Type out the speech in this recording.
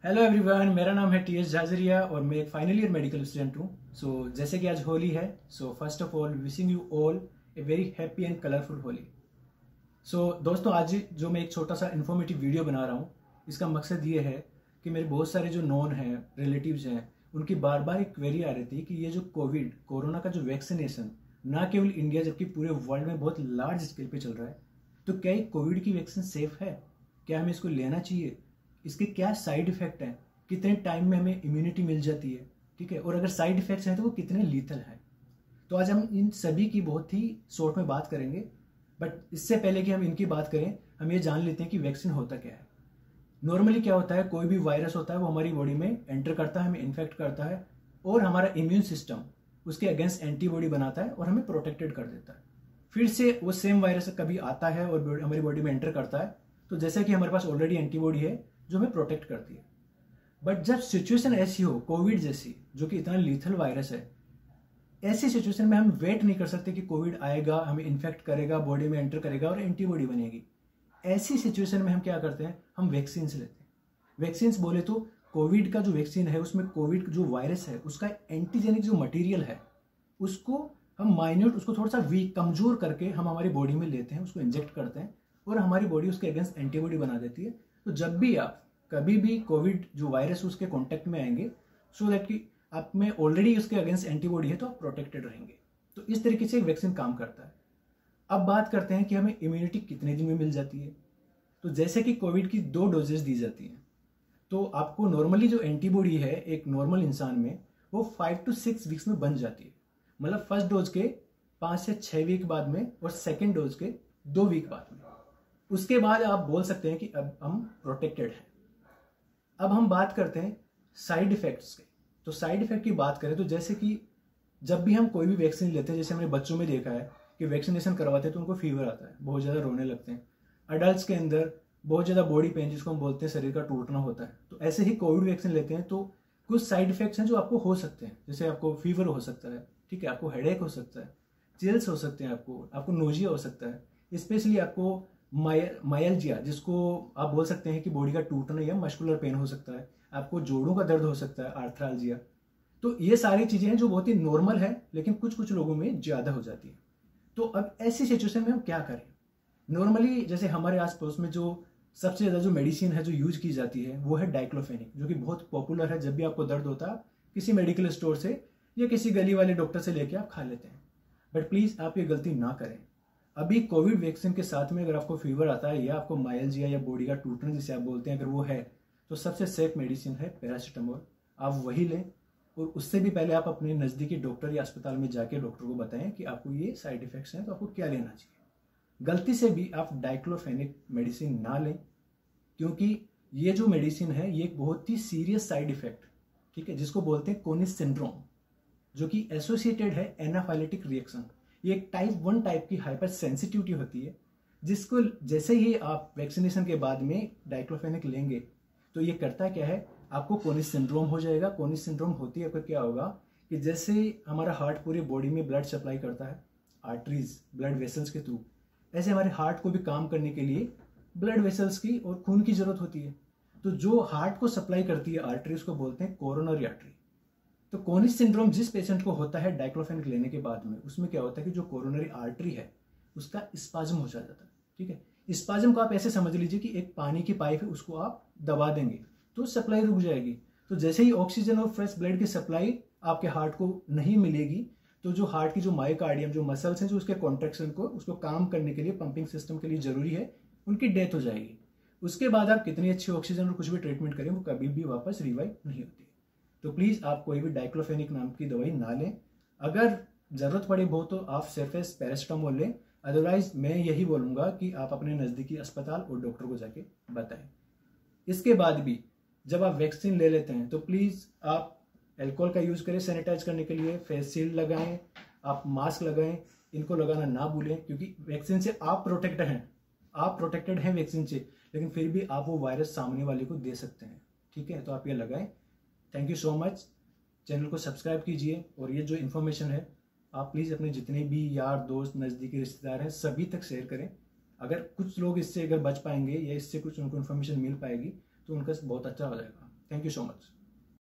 Hello everyone, मेरा नाम है टी.एस. झाजरिया और मैं एक फाइनल ईयर मेडिकल स्टूडेंट हूँ। जैसे कि आज होली है, first of all wishing you all a very happy and colourful Holi. दोस्तों, आज जो मैं एक छोटा सा इन्फॉर्मेटिव वीडियो बना रहा हूँ, इसका मकसद ये है कि मेरे बहुत सारे जो नॉन हैं, रिलेटिव्स हैं, उनकी बार बार एक क्वेरी आ रही थी कि ये जो कोरोना का जो वैक्सीनेशन ना केवल इंडिया जबकि पूरे वर्ल्ड में बहुत लार्ज स्केल पे चल रहा है, तो क्या ये कोविड की वैक्सीन सेफ है? क्या हमें इसको लेना चाहिए? इसके क्या साइड इफेक्ट हैं? कितने टाइम में हमें इम्यूनिटी मिल जाती है? ठीक है, और अगर साइड इफेक्ट्स हैं तो वो कितने लीथल हैं? तो आज हम इन सभी की बहुत ही शॉर्ट में बात करेंगे। बट इससे पहले कि हम इनकी बात करें, हम ये जान लेते हैं कि वैक्सीन होता क्या है। नॉर्मली क्या होता है, कोई भी वायरस होता है वो हमारी बॉडी में एंटर करता है, हमें इन्फेक्ट करता है और हमारा इम्यून सिस्टम उसके अगेंस्ट एंटीबॉडी बनाता है और हमें प्रोटेक्टेड कर देता है। फिर से वो सेम वायरस कभी आता है और हमारी बॉडी में एंटर करता है, तो जैसे कि हमारे पास ऑलरेडी एंटीबॉडी है जो हमें प्रोटेक्ट करती है। बट जब सिचुएशन ऐसी हो, कोविड जैसी, जो कि इतना लीथल वायरस है, ऐसी सिचुएशन में हम वेट नहीं कर सकते कि कोविड आएगा, हमें इन्फेक्ट करेगा, बॉडी में एंटर करेगा और एंटीबॉडी बनेगी। ऐसी सिचुएशन में हम क्या करते हैं, हम वैक्सीन लेते हैं। वैक्सीन बोले तो कोविड का जो वैक्सीन है उसमें कोविड जो वायरस है उसका एंटीजेनिक जो मटेरियल है उसको हम माइन्यूट, उसको थोड़ा सा वीक, कमजोर करके हम हमारी बॉडी में लेते हैं, उसको इंजेक्ट करते हैं और हमारी बॉडी उसके अगेंस्ट एंटीबॉडी बना देती है। तो जब भी आप कभी भी कोविड जो वायरस उसके कांटेक्ट में आएंगे, सो दैट कि आप में ऑलरेडी उसके अगेंस्ट एंटीबॉडी है तो आप प्रोटेक्टेड रहेंगे। तो इस तरीके से वैक्सीन काम करता है। अब बात करते हैं कि हमें इम्यूनिटी कितने दिन में मिल जाती है। तो जैसे कि कोविड की 2 डोजेस दी जाती हैं, तो आपको नॉर्मली जो एंटीबॉडी है एक नॉर्मल इंसान में वो 5 to 6 वीक्स में बन जाती है। मतलब फर्स्ट डोज के 5 से 6 वीक बाद में और सेकेंड डोज के 2 वीक बाद में। उसके बाद आप बोल सकते हैं कि अब हम प्रोटेक्टेड हैं। अब हम बात करते हैं साइड इफेक्ट्स के। तो साइड इफेक्ट की बात करें तो जैसे कि जब भी हम कोई भी वैक्सीन लेते हैं, जैसे हमने बच्चों में देखा है कि वैक्सीनेशन करवाते हैं तो उनको फीवर आता है, बहुत ज़्यादा रोने लगते हैं। अडल्ट के अंदर बहुत ज़्यादा बॉडी पेन, जिसको हम बोलते हैं शरीर का टूटना होता है। तो ऐसे ही कोविड वैक्सीन लेते हैं तो कुछ साइड इफेक्ट्स हैं जो आपको हो सकते हैं। जैसे आपको फीवर हो सकता है, ठीक है, आपको हेडेक हो सकता है, चिल्स हो सकते हैं, आपको नोजिया हो सकता है, स्पेशली आपको मायल्जिया, जिसको आप बोल सकते हैं कि बॉडी का टूटना या मस्कुलर पेन हो सकता है, आपको जोड़ों का दर्द हो सकता है, आर्थरालजिया। तो ये सारी चीजें हैं जो बहुत ही नॉर्मल है, लेकिन कुछ कुछ लोगों में ज्यादा हो जाती है। तो अब ऐसी सिचुएशन में हम क्या करें? नॉर्मली जैसे हमारे आसपास में जो सबसे ज्यादा जो मेडिसिन है जो यूज की जाती है वो है डाइक्लोफेनिक, जो कि बहुत पॉपुलर है। जब भी आपको दर्द होता है किसी मेडिकल स्टोर से या किसी गली वाले डॉक्टर से लेके आप खा लेते हैं। बट प्लीज आप ये गलती ना करें। अभी कोविड वैक्सीन के साथ में अगर आपको फीवर आता है या आपको माइल्जिया या बॉडी का टूटना जिसे आप बोलते हैं, अगर वो है, तो सबसे सेफ मेडिसिन है पैरासीटामोल। आप वही लें और उससे भी पहले आप अपने नज़दीकी डॉक्टर या अस्पताल में जाके डॉक्टर को बताएं कि आपको ये साइड इफेक्ट्स हैं तो आपको क्या लेना चाहिए। गलती से भी आप डाइक्लोफेनिक मेडिसिन ना लें, क्योंकि ये जो मेडिसिन है ये एक बहुत ही सीरियस साइड इफेक्ट, ठीक है, जिसको बोलते हैं कोनिस सिंड्रोम, जो कि एसोसिएटेड है एनाफाइलेटिक रिएक्शन। ये एक टाइप 1 टाइप की हाइपर सेंसिटिविटी होती है, जिसको जैसे ही आप वैक्सीनेशन के बाद में डाइक्लोफेनिक लेंगे तो ये करता क्या है, आपको कोनिस सिंड्रोम हो जाएगा। कोनिस सिंड्रोम होती है, आपका क्या होगा कि जैसे हमारा हार्ट पूरी बॉडी में ब्लड सप्लाई करता है, आर्टरीज, ब्लड वेसल्स के थ्रू, ऐसे हमारे हार्ट को भी काम करने के लिए ब्लड वेसल्स की और खून की जरूरत होती है। तो जो हार्ट को सप्लाई करती है आर्टरीज को बोलते हैं कोरोनरी आर्टरी। तो कोनिस सिंड्रोम जिस पेशेंट को होता है डाइक्लोफेनिक लेने के बाद में, उसमें क्या होता है कि जो कोरोनरी आर्टरी है उसका स्पाज्म हो जाता है, ठीक है। स्पाज्म को आप ऐसे समझ लीजिए कि एक पानी की पाइप है, उसको आप दबा देंगे तो सप्लाई रुक जाएगी। तो जैसे ही ऑक्सीजन और फ्रेश ब्लड की सप्लाई आपके हार्ट को नहीं मिलेगी, तो जो हार्ट की जो मायोकार्डियम, जो मसल्स हैं, जो उसके कॉन्ट्रैक्शन को, उसको काम करने के लिए, पंपिंग सिस्टम के लिए जरूरी है, उनकी डेथ हो जाएगी। उसके बाद आप कितनी अच्छी ऑक्सीजन और कुछ भी ट्रीटमेंट करें, वो कभी भी वापस रिवाइव नहीं होती। तो प्लीज आप कोई भी डाइक्लोफेनिक नाम की दवाई ना लें। अगर जरूरत पड़े बहुत तो आप सिर्फ पैरासीटामोल लें। अदरवाइज मैं यही बोलूंगा कि आप अपने नजदीकी अस्पताल और डॉक्टर को जाके बताएं। इसके बाद भी जब आप वैक्सीन ले लेते हैं तो प्लीज आप एल्कोहल का यूज करें सैनिटाइज करने के लिए, फेस शील्ड लगाएं, आप मास्क लगाएं, इनको लगाना ना भूलें, क्योंकि वैक्सीन से आप प्रोटेक्टेड हैं वैक्सीन से, लेकिन फिर भी आप वो वायरस सामने वाले को दे सकते हैं, ठीक है। तो आप ये लगाएं। Thank you so much. Channel को सब्सक्राइब कीजिए और ये जो इन्फॉर्मेशन है आप प्लीज़ अपने जितने भी यार दोस्त, नज़दीकी रिश्तेदार हैं, सभी तक शेयर करें। अगर कुछ लोग इससे अगर बच पाएंगे या इससे कुछ उनको इन्फॉर्मेशन मिल पाएगी तो उनका बहुत अच्छा हो जाएगा। Thank you so much.